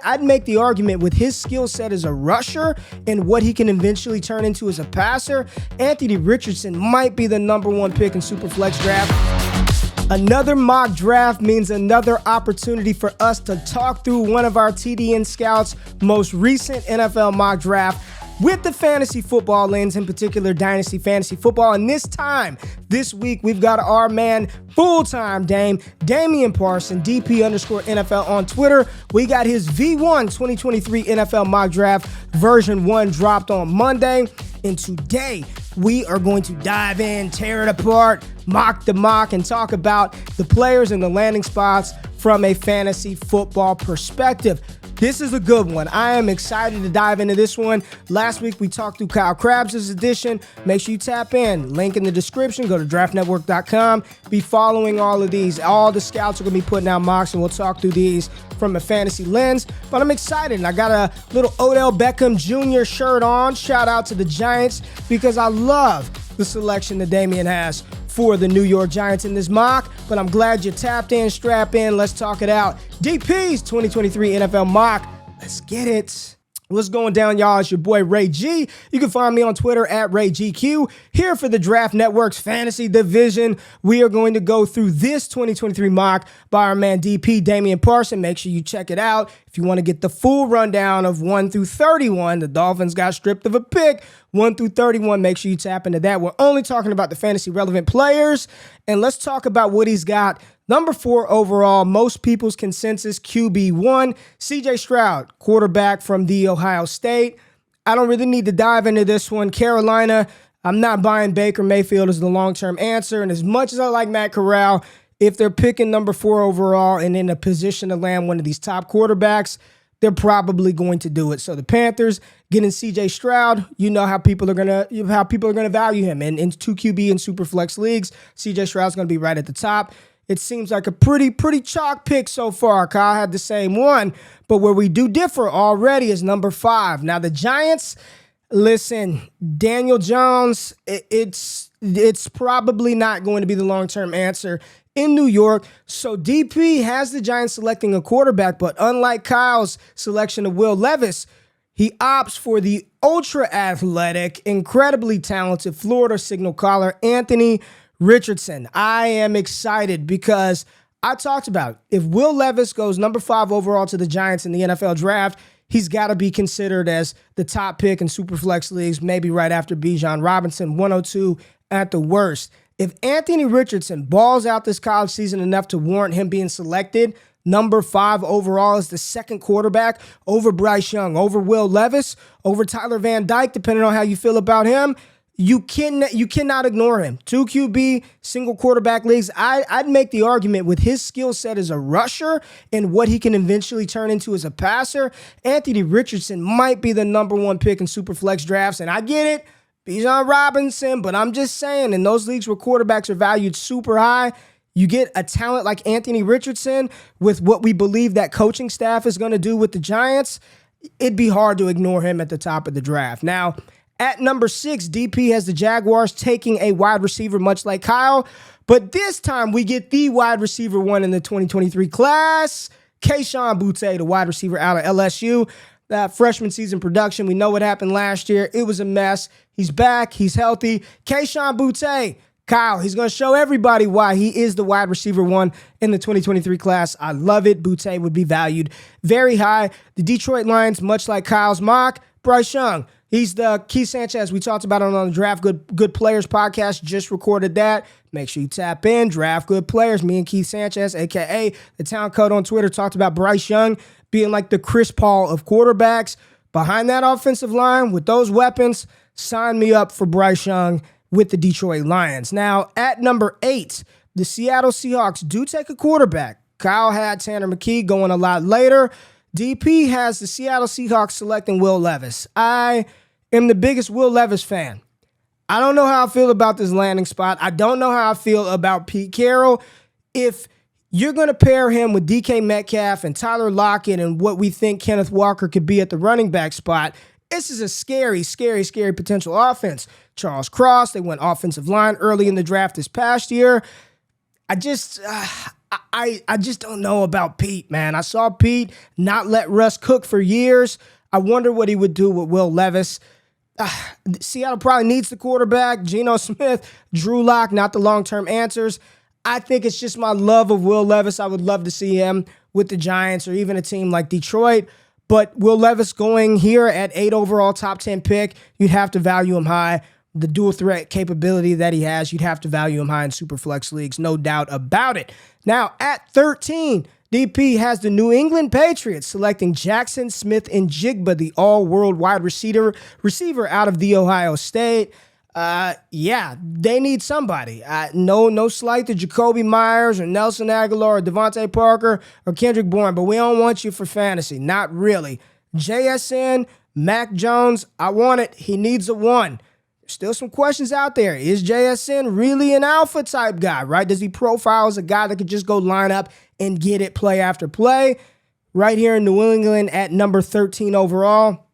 I'd make the argument with his skill set as a rusher and what he can eventually turn into as a passer, Anthony Richardson might be the #1 pick in Superflex draft. Another mock draft means another opportunity for us to talk through one of our TDN Scouts' most recent NFL mock draft with the fantasy football lens, in particular Dynasty Fantasy Football. And this week, we've got our man, full-time Damian Parson, DP_NFL on Twitter. We got his V1 2023 NFL mock draft version 1 dropped on Monday. And today, we are going to dive in, tear it apart, mock the mock, and talk about the players and the landing spots from a fantasy football perspective. This is a good one. I am excited to dive into this one. Last week, we talked through Kyle Krabs' edition. Make sure you tap in. Link in the description. Go to draftnetwork.com. Be following all of these. All the scouts are going to be putting out mocks, and we'll talk through these from a fantasy lens. But I'm excited. And I got a little Odell Beckham Jr. shirt on. Shout out to the Giants because I love the selection that Damian has for the New York Giants in this mock, but I'm glad you tapped in, strap in, let's talk it out. DP's 2023 NFL mock, let's get it. What's going down, y'all? It's your boy RayG. You can find me on Twitter at RayGQ. Here for the Draft Network's fantasy division, we are going to go through this 2023 mock by our man DP, Damian Parson. Make sure you check it out. If you want to get the full rundown of 1 through 31, the Dolphins got stripped of a pick. 1 through 31, make sure you tap into that. We're only talking about the fantasy relevant players, and let's talk about what he's got. #4 overall, most people's consensus QB1, CJ Stroud, quarterback from the Ohio State. I don't really need to dive into this one. Carolina, I'm not buying Baker Mayfield as the long-term answer, and as much as I like Matt Corral, if they're picking #4 overall and in a position to land one of these top quarterbacks, they're probably going to do it. So the Panthers getting CJ Stroud, you know how people are gonna value him. And in 2 QB and Superflex leagues, CJ Stroud's gonna be right at the top. It seems like a pretty chalk pick so far. Kyle had the same one, but where we do differ already is #5. Now the Giants, listen, Daniel Jones, it's probably not going to be the long-term answer in New York. So DP has the Giants selecting a quarterback, but unlike Kyle's selection of Will Levis, he opts for the ultra-athletic, incredibly talented Florida signal caller, Anthony Richardson. I am excited because I talked about if Will Levis goes #5 overall to the Giants in the NFL draft, he's got to be considered as the top pick in Superflex leagues, maybe right after Bijan Robinson, 102 at the worst. If Anthony Richardson balls out this college season enough to warrant him being selected #5 overall as the second quarterback over Bryce Young, over Will Levis, over Tyler Van Dyke, depending on how you feel about him, you cannot ignore him. 2 QB, single quarterback leagues. I'd make the argument with his skill set as a rusher and what he can eventually turn into as a passer, Anthony Richardson might be the #1 pick in Superflex drafts. And I get it, Bijan Robinson, but I'm just saying, in those leagues where quarterbacks are valued super high, you get a talent like Anthony Richardson with what we believe that coaching staff is going to do with the Giants, it'd be hard to ignore him at the top of the draft. Now, at #6, DP has the Jaguars taking a wide receiver, much like Kyle. But this time, we get the wide receiver one in the 2023 class, Kayshon Boutte, the wide receiver out of LSU. That freshman season production, we know what happened last year. It was a mess. He's back. He's healthy. Kayshon Boutte, Kyle, he's going to show everybody why he is the wide receiver one in the 2023 class. I love it. Boutte would be valued very high. The Detroit Lions, much like Kyle's mock, Bryce Young. He's the Keith Sanchez. We talked about it on the Draft Good Players podcast. Just recorded that. Make sure you tap in. Draft Good Players. Me and Keith Sanchez, a.k.a. the Town Code on Twitter, talked about Bryce Young being like the Chris Paul of quarterbacks. Behind that offensive line, with those weapons, sign me up for Bryce Young with the Detroit Lions. Now, at #8, the Seattle Seahawks do take a quarterback. Kyle had Tanner McKee going a lot later. DP has the Seattle Seahawks selecting Will Levis. I am the biggest Will Levis fan. I don't know how I feel about this landing spot. I don't know how I feel about Pete Carroll. If you're going to pair him with DK Metcalf and Tyler Lockett and what we think Kenneth Walker could be at the running back spot, this is a scary potential offense. Charles Cross, they went offensive line early in the draft this past year. I just don't know about Pete, man. I saw Pete not let Russ cook for years. I wonder what he would do with Will Levis. Seattle probably needs the quarterback. Geno Smith, Drew Lock, not the long-term answers. I think it's just my love of Will Levis. I would love to see him with the Giants or even a team like Detroit. But Will Levis going here at 8 overall, top 10 pick, you'd have to value him high. The dual threat capability that he has, you'd have to value him high in Superflex leagues, no doubt about it. Now, at 13, DP has the New England Patriots selecting JAXON SMITH-NJIGBA, the all-world wide receiver out of The Ohio State. Yeah, they need somebody. No slight to Jacoby Myers or Nelson Aguilar or Devontae Parker or Kendrick Bourne, but we don't want you for fantasy. Not really. JSN, Mac Jones, I want it. He needs a 1. Still some questions out there. Is JSN really an alpha type guy, right? Does he profile as a guy that could just go line up and get it play after play? Right here in New England at number 13 overall,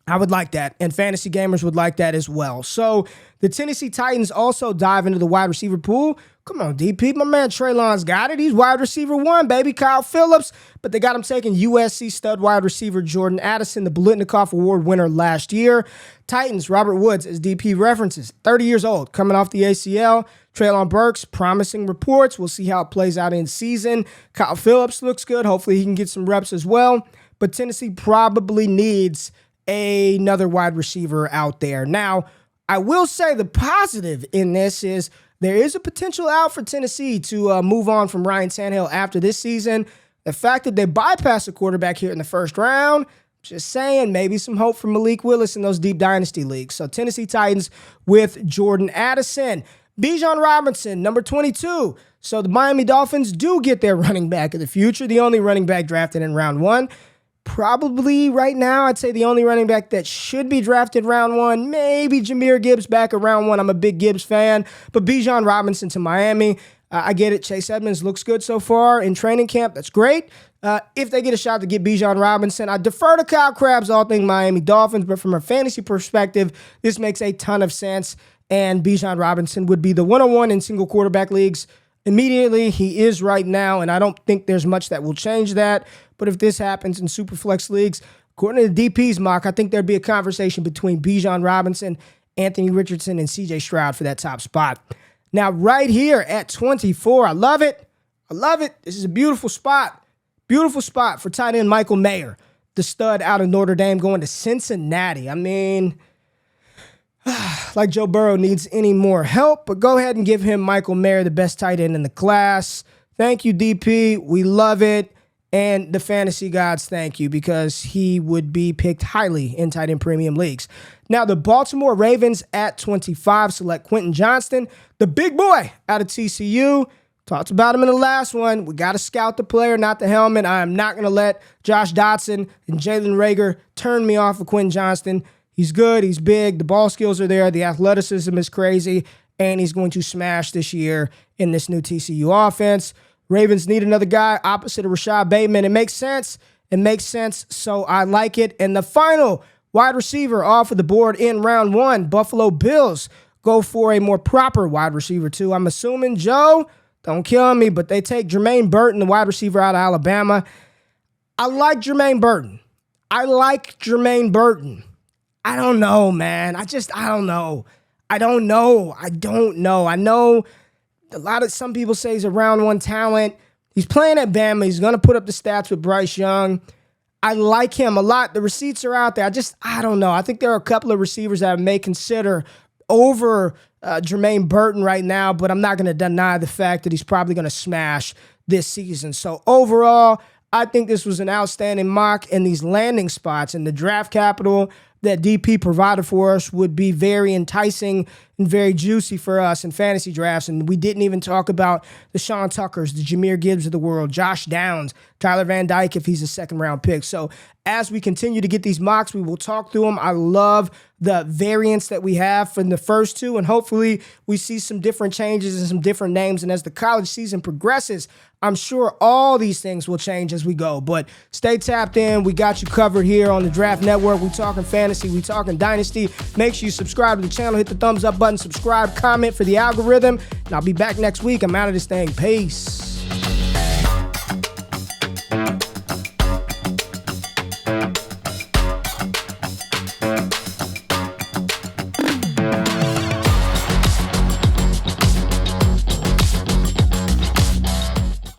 I would like that, and fantasy gamers would like that as well. So the Tennessee Titans also dive into the wide receiver pool. Come on, DP, my man Treylon's got it. He's wide receiver 1, baby, Kyle Phillips. But they got him taking USC stud wide receiver Jordan Addison, the Blitnikoff Award winner last year. Titans, Robert Woods, as DP references, 30 years old, coming off the ACL. Treylon Burks, promising reports. We'll see how it plays out in season. Kyle Phillips looks good. Hopefully he can get some reps as well. But Tennessee probably needs another wide receiver out there. Now, I will say the positive in this is there is a potential out for Tennessee to move on from Ryan Tannehill after this season. The fact that they bypassed a quarterback here in the first round, just saying, maybe some hope for Malik Willis in those deep dynasty leagues. So Tennessee Titans with Jordan Addison. Bijan Robinson, number 22. So the Miami Dolphins do get their running back of the future, the only running back drafted in round 1. Probably right now, I'd say the only running back that should be drafted round 1, maybe Jahmyr Gibbs back at round 1. I'm a big Gibbs fan, but Bijan Robinson to Miami. I get it. Chase Edmonds looks good so far in training camp. That's great. If they get a shot to get Bijan Robinson, I defer to Kyle Krabs, all things Miami Dolphins, but from a fantasy perspective, this makes a ton of sense, and Bijan Robinson would be the 101 in single quarterback leagues immediately. He is right now, and I don't think there's much that will change that. But if this happens in Superflex leagues, according to the DP's mock, I think there'd be a conversation between Bijan Robinson, Anthony Richardson, and CJ Stroud for that top spot. Now, right here at 24, I love it. I love it. This is a beautiful spot. Beautiful spot for tight end Michael Mayer, the stud out of Notre Dame, going to Cincinnati. I mean, like Joe Burrow needs any more help, but go ahead and give him Michael Mayer, the best tight end in the class. Thank you, DP. We love it. And the fantasy gods, thank you, because he would be picked highly in tight end premium leagues. Now, the Baltimore Ravens at 25 select Quentin Johnston, the big boy out of TCU. Talked about him in the last one. We got to scout the player, not the helmet. I am not going to let Josh Dotson and Jalen Reagor turn me off of Quentin Johnston. He's good. He's big. The ball skills are there. The athleticism is crazy. And he's going to smash this year in this new TCU offense. Ravens need another guy opposite of Rashad Bateman. It makes sense. It makes sense, so I like it. And the final wide receiver off of the board in round 1, Buffalo Bills go for a more proper wide receiver too. I'm assuming, Joe, don't kill me, but they take Jermaine Burton, the wide receiver out of Alabama. I like Jermaine Burton. I don't know, man. I don't know. I know some people say he's a round 1 talent. He's playing at Bama. He's going to put up the stats with Bryce Young. I like him a lot. The receipts are out there. I don't know. I think there are a couple of receivers that I may consider over Jermaine Burton right now, but I'm not going to deny the fact that he's probably going to smash this season. So overall, I think this was an outstanding mock, and these landing spots and the draft capital that DP provided for us would be very enticing and very juicy for us in fantasy drafts. And we didn't even talk about the Sean Tuckers, the Jahmyr Gibbs of the world, Josh Downs, Tyler Van Dyke if he's a second-round pick. So as we continue to get these mocks, we will talk through them. I love the variants that we have from the first two, and hopefully we see some different changes and some different names. And as the college season progresses, I'm sure all these things will change as we go. But stay tapped in. We got you covered here on the Draft Network. We talking fantasy. We talking dynasty. Make sure you subscribe to the channel. Hit the thumbs up button. Subscribe, comment for the algorithm. And I'll be back next week. I'm out of this thing. Peace.